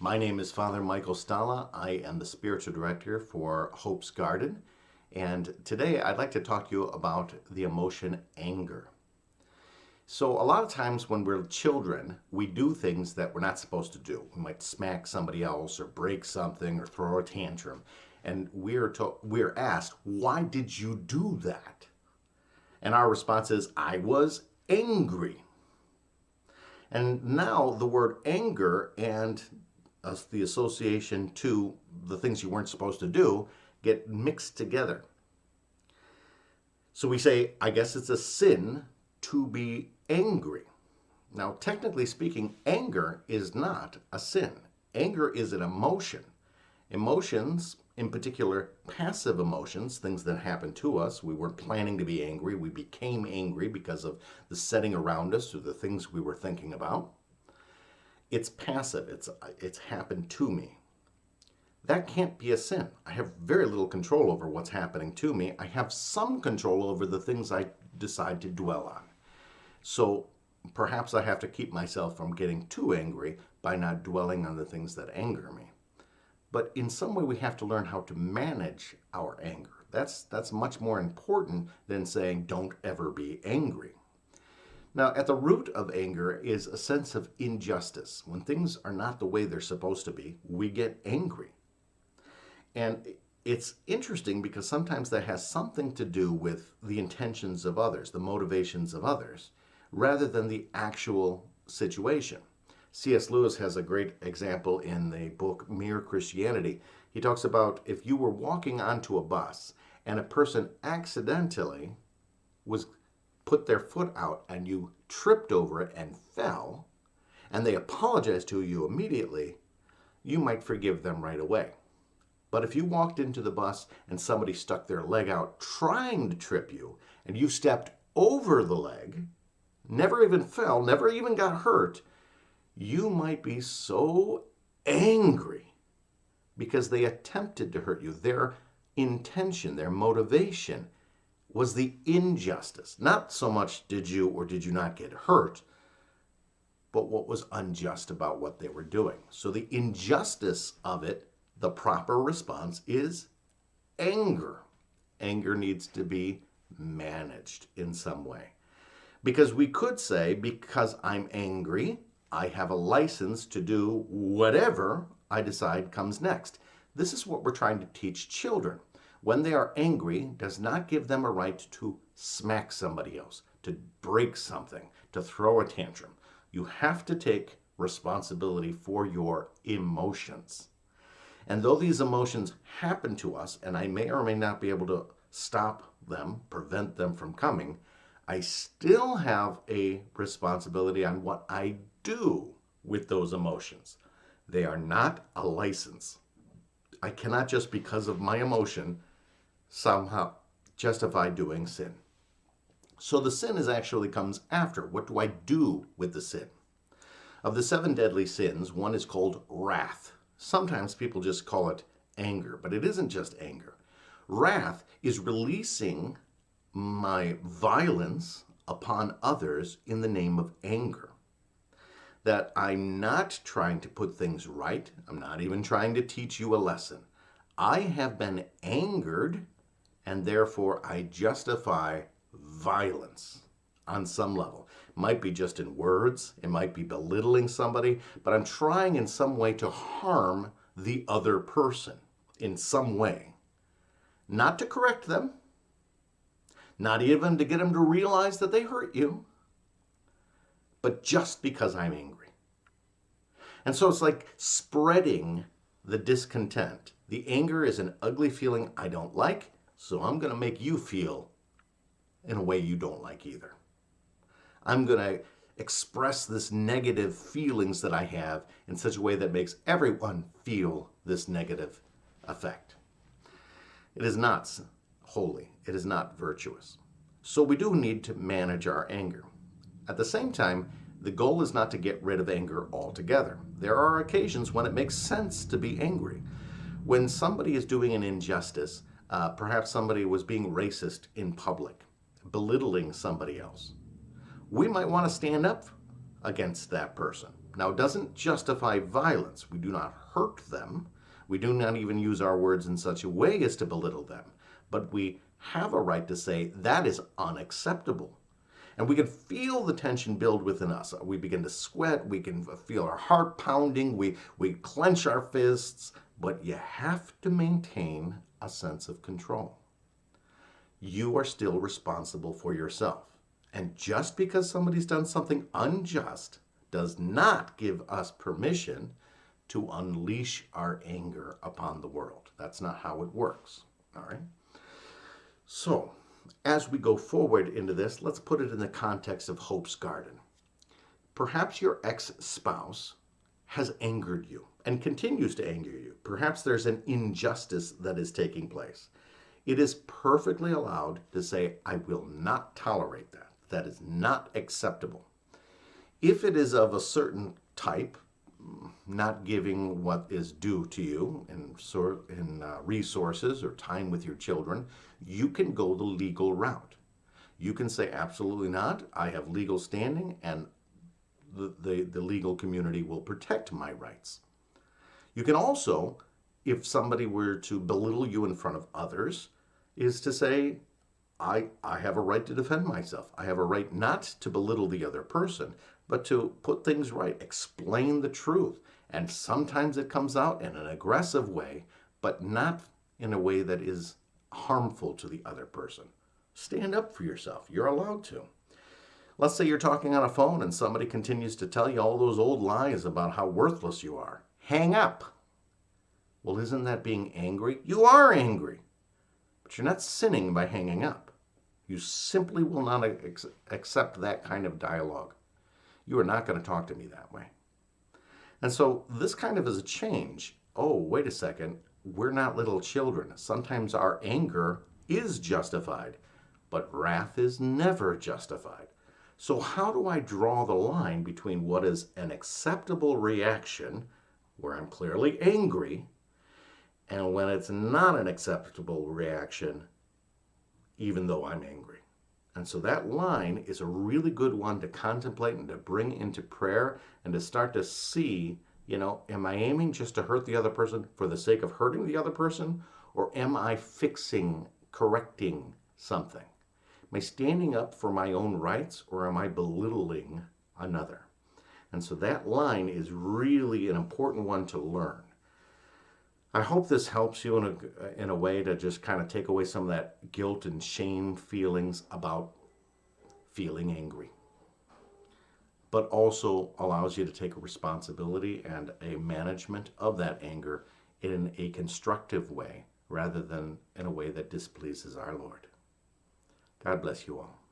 My name is Father Michael Stalla. I am the spiritual director for Hope's Garden. And today I'd like to talk to you about the emotion anger. So a lot of times when we're children, we do things that we're not supposed to do. We might smack somebody else or break something or throw a tantrum. And we're asked, why did you do that? And our response is, I was angry. And now the word anger and the association to the things you weren't supposed to do get mixed together. So we say, I guess it's a sin to be angry. Now, technically speaking, anger is not a sin. Anger is an emotion. Emotions, in particular passive emotions, things that happen to us, we weren't planning to be angry, we became angry because of the setting around us or the things we were thinking about. It's passive, it's happened to me. That can't be a sin. I have very little control over what's happening to me. I have some control over the things I decide to dwell on. So perhaps I have to keep myself from getting too angry by not dwelling on the things that anger me. But in some way we have to learn how to manage our anger. That's much more important than saying don't ever be angry. Now, at the root of anger is a sense of injustice. When things are not the way they're supposed to be, we get angry. And it's interesting because sometimes that has something to do with the intentions of others, the motivations of others, rather than the actual situation. C.S. Lewis has a great example in the book Mere Christianity. He talks about if you were walking onto a bus and a person accidentally put their foot out and you tripped over it and fell, and they apologized to you immediately, you might forgive them right away. But if you walked into the bus and somebody stuck their leg out trying to trip you, and you stepped over the leg, never even fell, never even got hurt, you might be so angry because they attempted to hurt you. Their intention, their motivation was the injustice. Not so much did you or did you not get hurt, but what was unjust about what they were doing. So the injustice of it, the proper response is anger. Anger needs to be managed in some way. Because we could say, because I'm angry, I have a license to do whatever I decide comes next. This is what we're trying to teach children. When they are angry, does not give them a right to smack somebody else, to break something, to throw a tantrum. You have to take responsibility for your emotions. And though these emotions happen to us, and I may or may not be able to stop them, prevent them from coming, I still have a responsibility on what I do with those emotions. They are not a license. I cannot just because of my emotion somehow justify doing sin. So the sin actually comes after. What do I do with the sin? Of the 7 deadly sins, one is called wrath. Sometimes people just call it anger, but it isn't just anger. Wrath is releasing my violence upon others in the name of anger. That I'm not trying to put things right. I'm not even trying to teach you a lesson. I have been angered, and therefore I justify violence on some level. It might be just in words, it might be belittling somebody, but I'm trying in some way to harm the other person in some way. Not to correct them, not even to get them to realize that they hurt you, but just because I'm angry. And so it's like spreading the discontent. The anger is an ugly feeling I don't like, so I'm going to make you feel in a way you don't like either. I'm going to express this negative feelings that I have in such a way that makes everyone feel this negative effect. It is not holy. It is not virtuous. So we do need to manage our anger. At the same time, the goal is not to get rid of anger altogether. There are occasions when it makes sense to be angry. When somebody is doing an injustice, perhaps somebody was being racist in public, belittling somebody else, we might want to stand up against that person. Now, it doesn't justify violence. We do not hurt them. We do not even use our words in such a way as to belittle them. But we have a right to say that is unacceptable. And we can feel the tension build within us. We begin to sweat. We can feel our heart pounding. We clench our fists. But you have to maintain a sense of control. You are still responsible for yourself. And just because somebody's done something unjust does not give us permission to unleash our anger upon the world. That's not how it works. All right? So, as we go forward into this, let's put it in the context of Hope's Garden. Perhaps your ex-spouse has angered you and continues to anger you. Perhaps there's an injustice that is taking place. It is perfectly allowed to say, I will not tolerate that. That is not acceptable. If it is of a certain type, not giving what is due to you in resources or time with your children, you can go the legal route. You can say, absolutely not. I have legal standing, and the legal community will protect my rights. You can also, if somebody were to belittle you in front of others, is to say, I have a right to defend myself. I have a right not to belittle the other person, but to put things right, explain the truth. And sometimes it comes out in an aggressive way, but not in a way that is harmful to the other person. Stand up for yourself. You're allowed to. Let's say you're talking on a phone and somebody continues to tell you all those old lies about how worthless you are. Hang up. Well, isn't that being angry? You are angry, but you're not sinning by hanging up. You simply will not accept that kind of dialogue. You are not going to talk to me that way. And so this kind of is a change. Oh, wait a second. We're not little children. Sometimes our anger is justified, but wrath is never justified. So how do I draw the line between what is an acceptable reaction, where I'm clearly angry, and when it's not an acceptable reaction, even though I'm angry? And so that line is a really good one to contemplate and to bring into prayer and to start to see, am I aiming just to hurt the other person for the sake of hurting the other person? Or am I fixing, correcting something? Am I standing up for my own rights, or am I belittling another? And so that line is really an important one to learn. I hope this helps you in a way to just kind of take away some of that guilt and shame feelings about feeling angry, but also allows you to take a responsibility and a management of that anger in a constructive way rather than in a way that displeases our Lord. God bless you all.